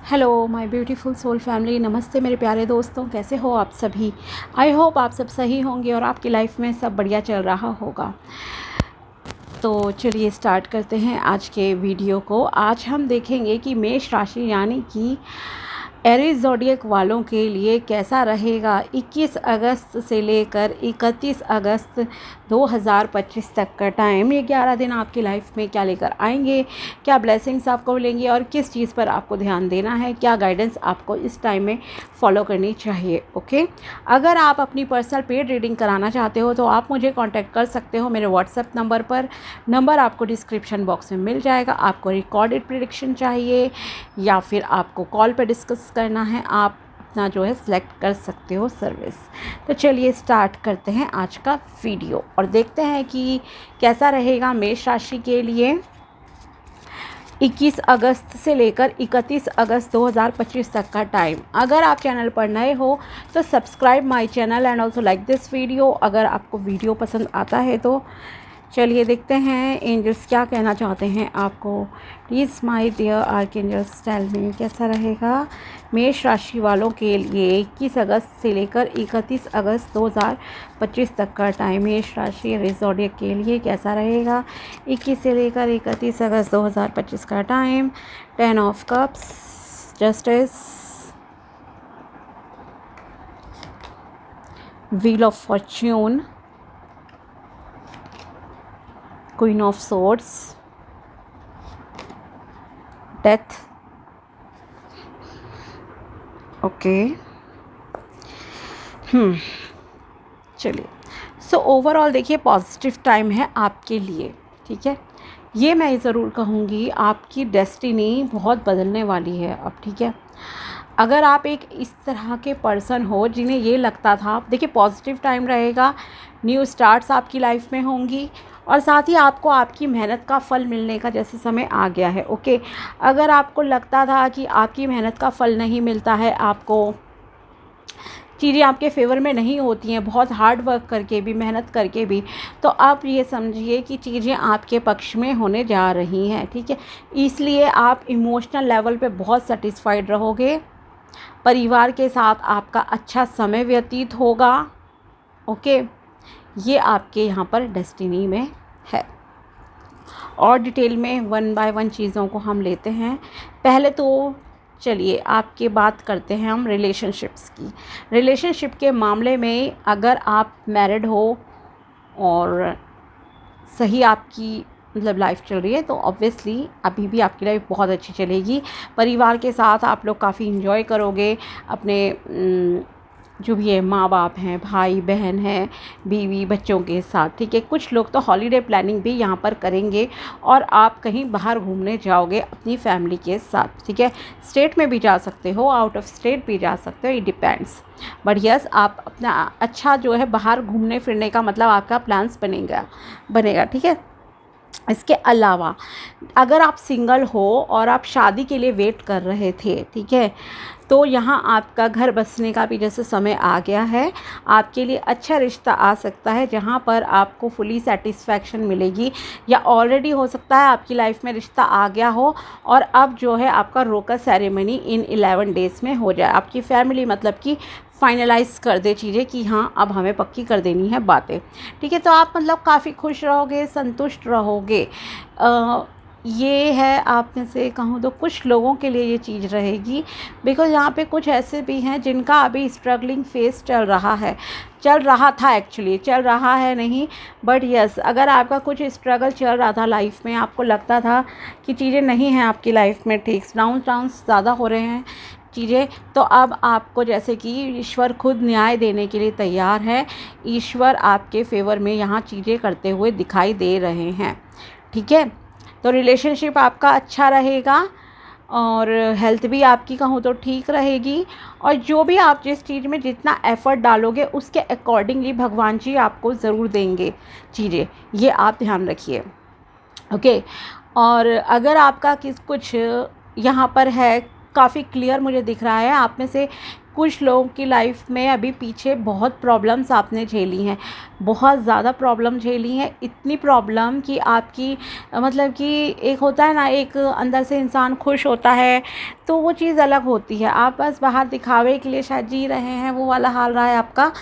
Hello my beautiful soul family, नमस्ते मेरे प्यारे दोस्तों, कैसे हो आप सभी। आई होप आप सब सही होंगे और आपकी लाइफ में सब बढ़िया चल रहा होगा। तो चलिए स्टार्ट करते हैं आज के वीडियो को। आज हम देखेंगे कि मेष राशि यानी कि एरीज ज़ोडिएक वालों के लिए कैसा रहेगा 21 अगस्त से लेकर 31 अगस्त 2025 तक का टाइम। ये 11 दिन आपकी लाइफ में क्या लेकर आएंगे, क्या ब्लेसिंग्स आपको मिलेंगी और किस चीज़ पर आपको ध्यान देना है, क्या गाइडेंस आपको इस टाइम में फॉलो करनी चाहिए। ओके, अगर आप अपनी पर्सनल पेड रीडिंग कराना चाहते हो तो आप मुझे कांटेक्ट कर सकते हो मेरे व्हाट्सएप नंबर पर। नंबर आपको डिस्क्रिप्शन बॉक्स में मिल जाएगा। आपको रिकॉर्डेड प्रेडिक्शन चाहिए या फिर आपको कॉल पर डिस्कस करना है, आप अपना जो है सिलेक्ट कर सकते हो सर्विस। तो चलिए स्टार्ट करते हैं आज का वीडियो और देखते हैं कि कैसा रहेगा मेष राशि के लिए 21 अगस्त से लेकर 31 अगस्त 2025 तक का टाइम। अगर आप चैनल पर नए हो तो subscribe my channel and also like this video. अगर आपको वीडियो पसंद आता है तो चलिए देखते हैं एंजल्स क्या कहना चाहते हैं आपको। Please my dear archangels tell me कैसा रहेगा मेष राशि वालों के लिए 21 अगस्त से लेकर 31 अगस्त 2025 तक का टाइम। मेष राशि एरीज ज़ोडिएक के लिए कैसा रहेगा 21 से लेकर 31 अगस्त 2025 का time. 10 of cups, justice, wheel of Fortune, queen of swords, death. Okay, चलिए सो ओवरऑल देखिए पॉजिटिव टाइम है आपके लिए। ठीक है, ये मैं ज़रूर कहूँगी आपकी डेस्टिनी बहुत बदलने वाली है अब। ठीक है, अगर आप एक इस तरह के पर्सन हो जिन्हें ये लगता था, देखिए पॉजिटिव टाइम रहेगा, न्यू स्टार्ट्स आपकी लाइफ में होंगी और साथ ही आपको आपकी मेहनत का फल मिलने का जैसे समय आ गया है। ओके, अगर आपको लगता था कि आपकी मेहनत का फल नहीं मिलता है, आपको चीज़ें आपके फेवर में नहीं होती हैं, बहुत हार्ड वर्क करके भी, मेहनत करके भी, तो आप ये समझिए कि चीज़ें आपके पक्ष में होने जा रही हैं। ठीक है, इसलिए आप इमोशनल लेवल पे बहुत सेटिस्फाइड रहोगे, परिवार के साथ आपका अच्छा समय व्यतीत होगा। ओके, ये आपके यहाँ पर डेस्टिनी में है। और डिटेल में वन बाय वन चीज़ों को हम लेते हैं। पहले तो चलिए आपकी बात करते हैं हम रिलेशनशिप्स की। रिलेशनशिप के मामले में अगर आप मैरिड हो और सही आपकी मतलब लाइफ चल रही है तो ऑब्वियसली अभी भी आपकी लाइफ बहुत अच्छी चलेगी। परिवार के साथ आप लोग काफ़ी इंजॉय करोगे, अपने जो भी है माँ बाप हैं, भाई बहन हैं, बीवी बच्चों के साथ। ठीक है, कुछ लोग तो हॉलीडे प्लानिंग भी यहाँ पर करेंगे और आप कहीं बाहर घूमने जाओगे अपनी फैमिली के साथ। ठीक है, स्टेट में भी जा सकते हो, आउट ऑफ स्टेट भी जा सकते हो, इट डिपेंड्स। बट यस, आप अपना अच्छा जो है बाहर घूमने फिरने का मतलब आपका प्लान्स बनेगा। ठीक है, इसके अलावा अगर आप सिंगल हो और आप शादी के लिए वेट कर रहे थे, ठीक है, तो यहाँ आपका घर बसने का भी जैसे समय आ गया है। आपके लिए अच्छा रिश्ता आ सकता है जहाँ पर आपको फुली सेटिस्फैक्शन मिलेगी, या ऑलरेडी हो सकता है आपकी लाइफ में रिश्ता आ गया हो और अब जो है आपका रोका सेरेमनी इन 11 डेज़ में हो जाए। आपकी फैमिली मतलब कि फाइनलाइज कर दे चीज़ें कि हाँ अब हमें पक्की कर देनी है बातें। ठीक है, तो आप मतलब काफ़ी खुश रहोगे, संतुष्ट रहोगे। ये है, आप में से कहूँ तो कुछ लोगों के लिए ये चीज़ रहेगी, बिकॉज़ यहाँ पे कुछ ऐसे भी हैं जिनका अभी स्ट्रगलिंग फेस चल रहा था, एक्चुअली चल रहा है नहीं, बट यस, अगर आपका कुछ स्ट्रगल चल रहा था लाइफ में, आपको लगता था कि चीज़ें नहीं हैं आपकी लाइफ में ठीक, डाउन्स ज़्यादा हो रहे हैं चीज़ें, तो अब आपको जैसे कि ईश्वर खुद न्याय देने के लिए तैयार है। ईश्वर आपके फेवर में यहाँ चीज़ें करते हुए दिखाई दे रहे हैं। ठीक है, तो रिलेशनशिप आपका अच्छा रहेगा और हेल्थ भी आपकी कहूँ तो ठीक रहेगी, और जो भी आप जिस चीज़ में जितना एफ़र्ट डालोगे उसके अकॉर्डिंगली भगवान जी आपको ज़रूर देंगे चीज़ें, ये आप ध्यान रखिए। ओके, और अगर आपका कुछ यहाँ पर है, काफ़ी क्लियर मुझे दिख रहा है आप में से कुछ लोगों की लाइफ में अभी पीछे बहुत प्रॉब्लम्स आपने झेली हैं, बहुत ज़्यादा प्रॉब्लम झेली हैं, इतनी प्रॉब्लम कि आपकी मतलब कि एक होता है ना, एक अंदर से इंसान खुश होता है तो वो चीज़ अलग होती है। आप बस बाहर दिखावे के लिए शायद जी रहे हैं, वो वाला हाल रहा है आपका,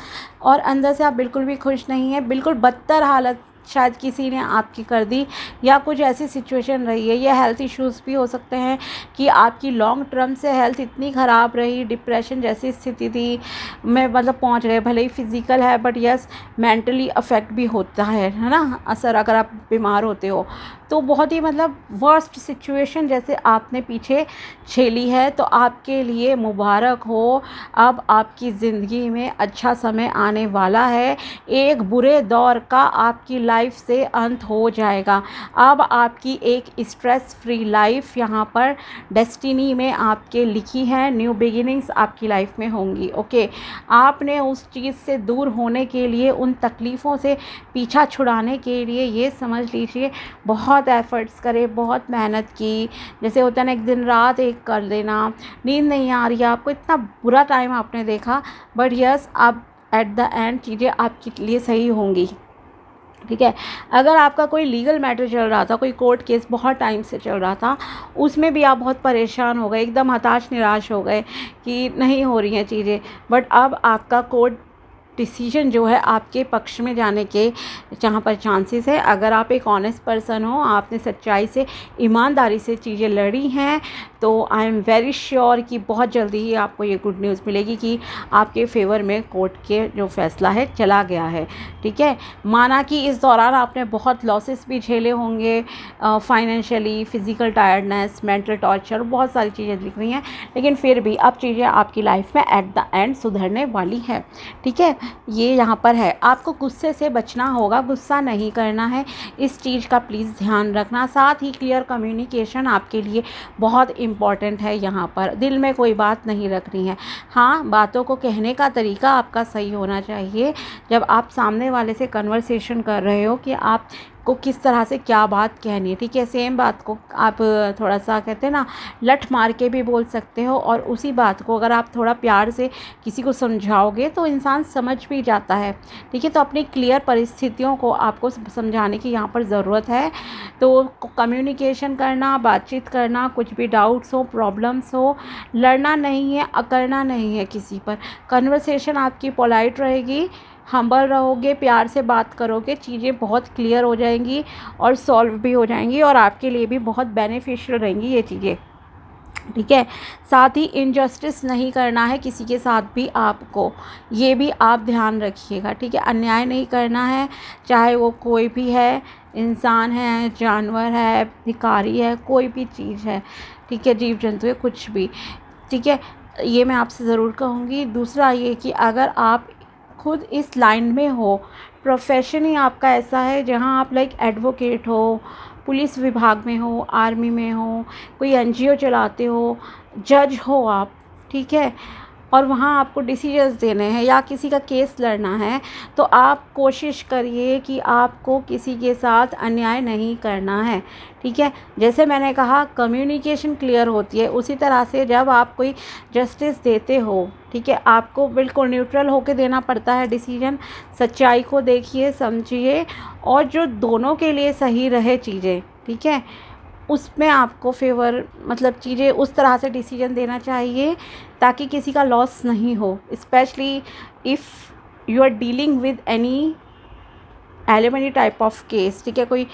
और अंदर से आप बिल्कुल भी खुश नहीं हैं। बिल्कुल बदतर हालत शायद किसी ने आपकी कर दी, या कुछ ऐसी सिचुएशन रही है। ये हेल्थ इश्यूज़ भी हो सकते हैं कि आपकी लॉन्ग टर्म से हेल्थ इतनी ख़राब रही, डिप्रेशन जैसी स्थिति थी में मतलब पहुंच गए। भले ही फिज़िकल है बट यस मेंटली अफेक्ट भी होता है ना असर, अगर आप बीमार होते हो तो बहुत ही मतलब वर्स्ट सिचुएशन जैसे आपने पीछे झेली है। तो आपके लिए मुबारक हो, अब आपकी ज़िंदगी में अच्छा समय आने वाला है। एक बुरे दौर का आपकी लाइफ से अंत हो जाएगा। अब आपकी एक स्ट्रेस फ्री लाइफ यहाँ पर डेस्टिनी में आपके लिखी है। न्यू बिगिनिंग्स आपकी लाइफ में होंगी। ओके, आपने उस चीज़ से दूर होने के लिए, उन तकलीफ़ों से पीछा छुड़ाने के लिए, ये समझ लीजिए बहुत एफ़र्ट्स करे, बहुत मेहनत की। जैसे होता है ना, एक दिन रात एक कर देना, नींद नहीं आ रही है आपको, इतना बुरा टाइम आपने देखा, बट यस अब एट द एंड चीज़ें आपके लिए सही होंगी। ठीक है, अगर आपका कोई लीगल मैटर चल रहा था, कोई कोर्ट केस बहुत टाइम से चल रहा था, उसमें भी आप बहुत परेशान हो गए, एकदम हताश निराश हो गए कि नहीं हो रही हैं चीज़ें, बट अब आपका कोर्ट डिसीजन जो है आपके पक्ष में जाने के जहाँ पर चांसेस है। अगर आप एक ऑनेस्ट पर्सन हो, आपने सच्चाई से, ईमानदारी से चीज़ें लड़ी हैं, तो आई एम वेरी श्योर कि बहुत जल्दी ही आपको ये गुड न्यूज़ मिलेगी कि आपके फेवर में कोर्ट के जो फैसला है चला गया है। ठीक है, माना कि इस दौरान आपने बहुत लॉसेस भी झेले होंगे, financially, physical tiredness, mental torture, बहुत सारी चीज़ें दिख रही हैं, लेकिन फिर भी अब चीज़ें आपकी लाइफ में एट द एंड सुधरने वाली है। ठीक है, ये यहाँ पर है। आपको गुस्से से बचना होगा, गुस्सा नहीं करना है, इस चीज़ का प्लीज़ ध्यान रखना। साथ ही क्लियर कम्युनिकेशन आपके लिए बहुत इम्पॉर्टेंट है। यहाँ पर दिल में कोई बात नहीं रखनी है। हाँ, बातों को कहने का तरीका आपका सही होना चाहिए। जब आप सामने वाले से कन्वर्सेशन कर रहे हो कि आप को किस तरह से क्या बात कहनी है। ठीक है, सेम बात को आप थोड़ा सा कहते हैं ना, लठ मार के भी बोल सकते हो, और उसी बात को अगर आप थोड़ा प्यार से किसी को समझाओगे तो इंसान समझ भी जाता है। ठीक है, तो अपनी क्लियर परिस्थितियों को आपको समझाने की यहाँ पर ज़रूरत है। तो कम्युनिकेशन करना, बातचीत करना, कुछ भी डाउट्स हो, प्रॉब्लम्स हो, लड़ना नहीं है, अकड़ना नहीं है किसी पर। कन्वर्सेशन आपकी पोलाइट रहेगी, हम्बल रहोगे, प्यार से बात करोगे, चीज़ें बहुत क्लियर हो जाएंगी और सॉल्व भी हो जाएंगी, और आपके लिए भी बहुत बेनिफिशियल रहेंगी ये चीज़ें। ठीक है, साथ ही इनजस्टिस नहीं करना है किसी के साथ भी आपको, ये भी आप ध्यान रखिएगा। ठीक है, अन्याय नहीं करना है, चाहे वो कोई भी है, इंसान है, जानवर है, भिखारी है, कोई भी चीज़ है। ठीक है, जीव जंतु है, कुछ भी। ठीक है, ये मैं आपसे ज़रूर कहूँगी। दूसरा ये कि अगर आप खुद इस लाइन में हो, प्रोफेशन ही आपका ऐसा है जहाँ आप लाइक एडवोकेट हो, पुलिस विभाग में हो, आर्मी में हो, कोई एनजीओ चलाते हो, जज हो आप, ठीक है, और वहाँ आपको डिसीजंस देने हैं या किसी का केस लड़ना है, तो आप कोशिश करिए कि आपको किसी के साथ अन्याय नहीं करना है। ठीक है, जैसे मैंने कहा कम्युनिकेशन क्लियर होती है, उसी तरह से जब आप कोई जस्टिस देते हो, ठीक है, आपको बिल्कुल न्यूट्रल होकर देना पड़ता है डिसीजन। सच्चाई को देखिए, समझिए, और जो दोनों के लिए सही रहे चीज़ें, ठीक है, उसमें आपको फेवर मतलब चीज़ें उस तरह से डिसीजन देना चाहिए ताकि किसी का लॉस नहीं हो। Specially if you are dealing with any alimony type of case. ठीक है, कोई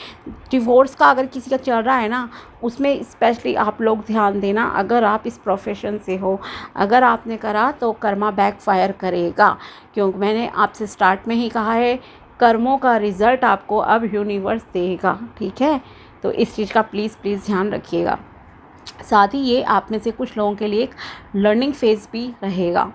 डिवोर्स का अगर किसी का चल रहा है ना, उसमें स्पेशली आप लोग ध्यान देना। अगर आप इस प्रोफेशन से हो, अगर आपने करा तो कर्मा बैकफायर करेगा, क्योंकि मैंने आपसे स्टार्ट में ही कहा है कर्मों का रिज़ल्ट आपको अब यूनिवर्स देगा। ठीक है, तो इस चीज़ का प्लीज़ ध्यान रखिएगा। साथ ही ये आप में से कुछ लोगों के लिए एक लर्निंग फेज़ भी रहेगा।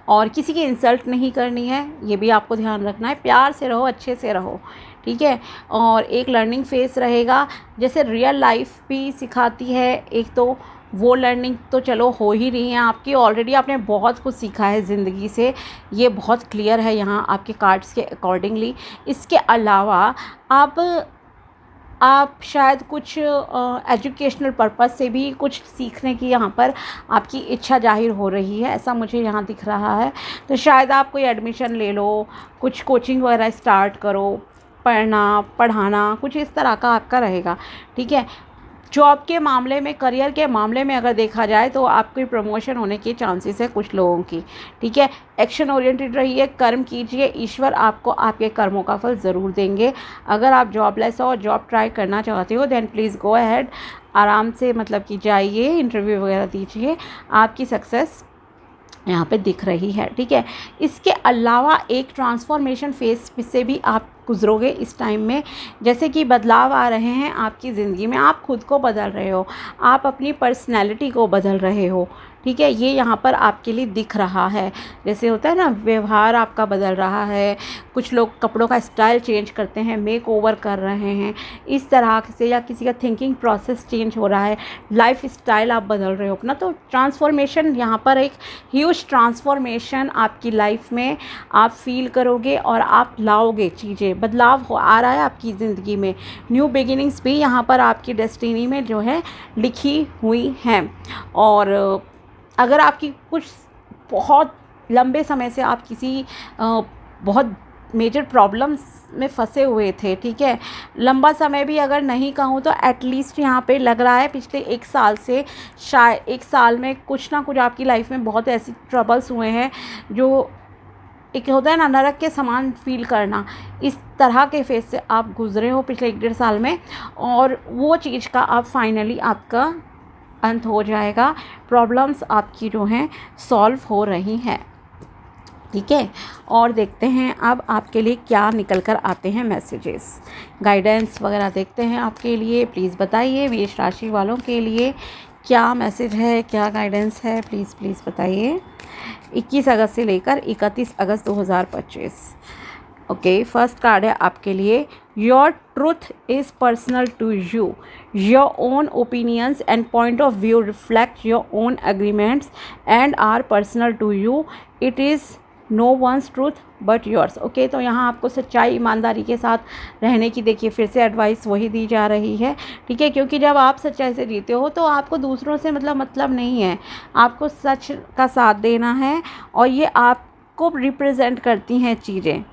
और किसी की इंसल्ट नहीं करनी है, ये भी आपको ध्यान रखना है। प्यार से रहो, अच्छे से रहो। ठीक है, और एक लर्निंग फेज़ रहेगा, जैसे रियल लाइफ भी सिखाती है। एक तो वो लर्निंग तो चलो हो ही रही है आपकी, ऑलरेडी आपने बहुत कुछ सीखा है ज़िंदगी से, ये बहुत क्लियर है यहाँ आपके कार्ड्स के अकॉर्डिंगली। इसके अलावा आप आप शायद कुछ एजुकेशनल पर्पस से भी कुछ सीखने की यहाँ पर आपकी इच्छा जाहिर हो रही है, ऐसा मुझे यहाँ दिख रहा है। तो शायद आप कोई एडमिशन ले लो, कुछ कोचिंग वगैरह स्टार्ट करो, पढ़ाना कुछ इस तरह का आपका रहेगा। ठीक है, जॉब के मामले में, करियर के मामले में अगर देखा जाए तो आपकी प्रमोशन होने के चांसेस है कुछ लोगों की। ठीक है, एक्शन ओरिएंटेड रहिए, कर्म कीजिए, ईश्वर आपको आपके कर्मों का फल ज़रूर देंगे। अगर आप जॉबलेस हो और जॉब ट्राई करना चाहते हो देन प्लीज़ गो अहेड, आराम से मतलब कि जाइए, इंटरव्यू वगैरह दीजिए, आपकी सक्सेस यहाँ पे दिख रही है। ठीक है, इसके अलावा एक ट्रांसफॉर्मेशन फेज से भी आप गुजरोगे इस टाइम में, जैसे कि बदलाव आ रहे हैं आपकी ज़िंदगी में, आप खुद को बदल रहे हो, आप अपनी पर्सनैलिटी को बदल रहे हो। ठीक है, ये यहाँ पर आपके लिए दिख रहा है। जैसे होता है ना, व्यवहार आपका बदल रहा है, कुछ लोग कपड़ों का स्टाइल चेंज करते हैं, मेक ओवर कर रहे हैं इस तरह से, या किसी का थिंकिंग प्रोसेस चेंज हो रहा है, लाइफ स्टाइल आप बदल रहे हो अपना। तो ट्रांसफॉर्मेशन यहाँ पर एक ह्यूज ट्रांसफॉर्मेशन आपकी लाइफ में आप फील करोगे और आप लाओगे चीज़ें, बदलाव हो आ रहा है आपकी ज़िंदगी में। न्यू बिगिनिंग्स भी यहाँ पर आपकी डेस्टिनी में जो है लिखी हुई हैं। और अगर आपकी कुछ बहुत लंबे समय से आप किसी बहुत मेजर प्रॉब्लम्स में फंसे हुए थे, ठीक है, लंबा समय भी अगर नहीं कहूँ तो एटलीस्ट यहाँ पे लग रहा है पिछले 1 साल से, शायद 1 साल में कुछ ना कुछ आपकी लाइफ में बहुत ऐसी ट्रबल्स हुए हैं जो एक होता है ना नरक के समान फील करना, इस तरह के फेज से आप गुजरे हो पिछले 1-1.5 साल में, और वो चीज़ का आप फाइनली आपका अंत हो जाएगा, प्रॉब्लम्स आपकी जो हैं सॉल्व हो रही हैं। ठीक है, और देखते हैं अब आपके लिए क्या निकल कर आते हैं मैसेजेस, गाइडेंस वगैरह देखते हैं आपके लिए। प्लीज़ बताइए मेष राशि वालों के लिए क्या मैसेज है, क्या गाइडेंस है, प्लीज़ बताइए। 21 अगस्त से लेकर 31 अगस्त 2025। ओके, फर्स्ट कार्ड है आपके लिए, your truth is personal to you, your own opinions and point of view reflect your own agreements and are personal to you, it is no one's truth but yours. Okay, तो यहाँ आपको सच्चाई ईमानदारी के साथ रहने की देखिए फिर से एडवाइस वही दी जा रही है। ठीक है, क्योंकि जब आप सच्चाई से जीते हो तो आपको दूसरों से मतलब नहीं है, आपको सच का साथ देना है, और ये आपको रिप्रेजेंट करती हैं चीज़ें।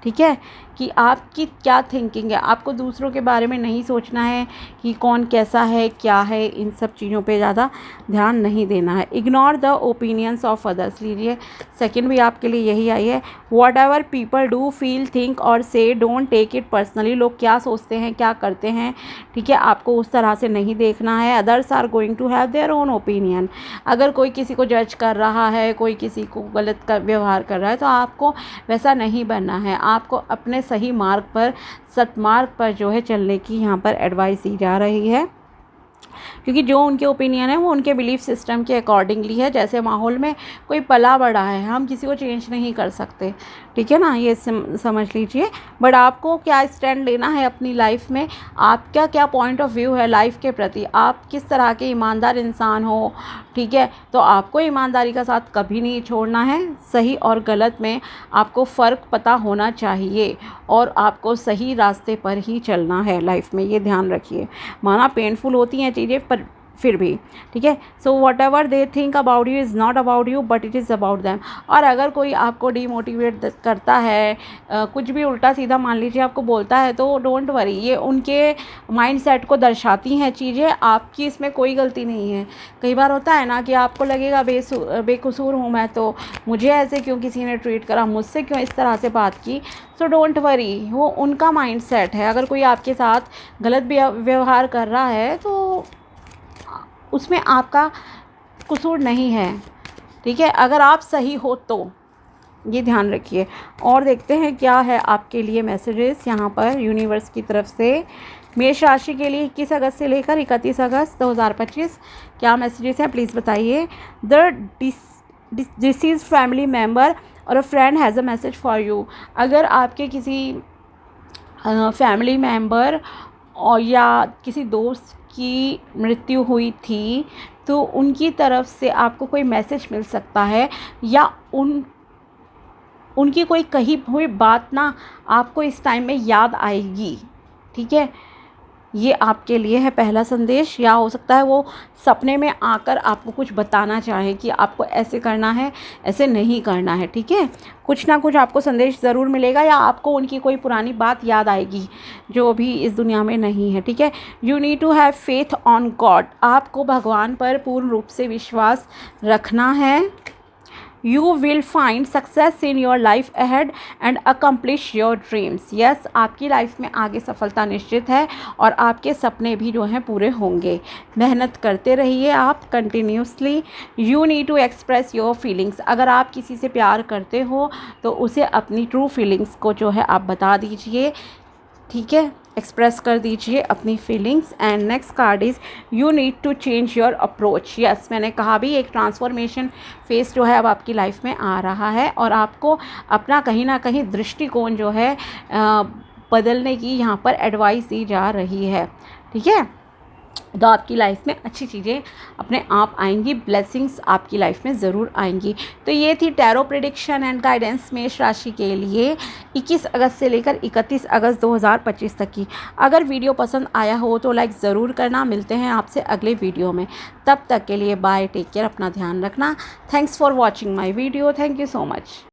ठीक है, कि आपकी क्या थिंकिंग है, आपको दूसरों के बारे में नहीं सोचना है कि कौन कैसा है क्या है, इन सब चीज़ों पे ज़्यादा ध्यान नहीं देना है। Ignore the opinions of others लीजिए, सेकंड भी आपके लिए यही आई है। What ever people do feel think और से डोंट टेक इट पर्सनली, लोग क्या सोचते हैं क्या करते हैं, ठीक है, आपको उस तरह से नहीं देखना है। Others are going to have their own opinion, अगर कोई किसी को जज कर रहा है, कोई किसी को गलत व्यवहार कर रहा है तो आपको वैसा नहीं बनना है, आपको अपने सही मार्ग पर, सतमार्ग पर जो है चलने की यहाँ पर एडवाइस दी जा रही है, क्योंकि जो उनके ओपिनियन है वो उनके बिलीफ सिस्टम के अकॉर्डिंगली है। जैसे माहौल में कोई पला बड़ा है, हम किसी को चेंज नहीं कर सकते, ठीक है ना, ये समझ लीजिए। बट आपको क्या स्टैंड लेना है अपनी लाइफ में, आपका क्या पॉइंट ऑफ व्यू है लाइफ के प्रति, आप किस तरह के ईमानदार इंसान हो, ठीक है, तो आपको ईमानदारी का साथ कभी नहीं छोड़ना है। सही और गलत में आपको फ़र्क पता होना चाहिए और आपको सही रास्ते पर ही चलना है लाइफ में, ये ध्यान रखिए। माना पेनफुल होती हैं चीज़ें पर फिर भी, ठीक है। So what ever they think about you is not about you but it is about them. और अगर कोई आपको डीमोटिवेट करता है, कुछ भी उल्टा सीधा मान लीजिए आपको बोलता है, तो डोंट वरी, ये उनके माइंडसेट को दर्शाती हैं चीज़ें, आपकी इसमें कोई गलती नहीं है। कई बार होता है ना कि आपको लगेगा बेकसूर हूँ मैं, तो मुझे ऐसे क्यों किसी ने ट्रीट करा, मुझसे क्यों इस तरह से बात की। सो डोंट वरी, वो उनका माइंडसेट है। अगर कोई आपके साथ गलत व्यवहार कर रहा है तो उसमें आपका कसूर नहीं है, ठीक है, अगर आप सही हो तो, ये ध्यान रखिए। और देखते हैं क्या है आपके लिए मैसेजेस यहाँ पर यूनिवर्स की तरफ से। मेष राशि के लिए 21 अगस्त से लेकर 31 अगस्त 2025 क्या मैसेजेस हैं, प्लीज़ बताइए। द डिसीज़ फैमिली मेम्बर और अ friend has a message for you. अगर आपके किसी फैमिली मेम्बर और या किसी दोस्त की मृत्यु हुई थी तो उनकी तरफ से आपको कोई मैसेज मिल सकता है, या उनकी कोई कही हुई बात ना आपको इस टाइम में याद आएगी, ठीक है। ये आपके लिए है पहला संदेश। या हो सकता है वो सपने में आकर आपको कुछ बताना चाहें कि आपको ऐसे करना है, ऐसे नहीं करना है, ठीक है। कुछ ना कुछ आपको संदेश ज़रूर मिलेगा, या आपको उनकी कोई पुरानी बात याद आएगी जो अभी इस दुनिया में नहीं है, ठीक है। You need to have faith on God, आपको भगवान पर पूर्ण रूप से विश्वास रखना है। You will find success in your life ahead and accomplish your dreams. Yes, आपकी लाइफ में आगे सफलता निश्चित है और आपके सपने भी जो हैं पूरे होंगे। मेहनत करते रहिए आप continuously. You need to express your feelings, अगर आप किसी से प्यार करते हो तो उसे अपनी ट्रू फीलिंग्स को जो है आप बता दीजिए, ठीक है, एक्सप्रेस कर दीजिए अपनी feelings. And next card is you need to change your approach. Yes, मैंने कहा भी एक ट्रांसफॉर्मेशन फेस जो है अब आपकी लाइफ में आ रहा है और आपको अपना कहीं ना कहीं दृष्टिकोण जो है बदलने की यहाँ पर एडवाइस दी जा रही है, ठीक है। तो आपकी लाइफ में अच्छी चीज़ें अपने आप आएंगी, ब्लेसिंग्स आपकी लाइफ में ज़रूर आएंगी। तो ये थी टैरो प्रेडिक्शन एंड गाइडेंस मेष राशि के लिए 21 अगस्त से लेकर 31 अगस्त 2025 तक की। अगर वीडियो पसंद आया हो तो लाइक ज़रूर करना। मिलते हैं आपसे अगले वीडियो में, तब तक के लिए बाय, टेक केयर, अपना ध्यान रखना। Thanks for watching my video, thank you so much.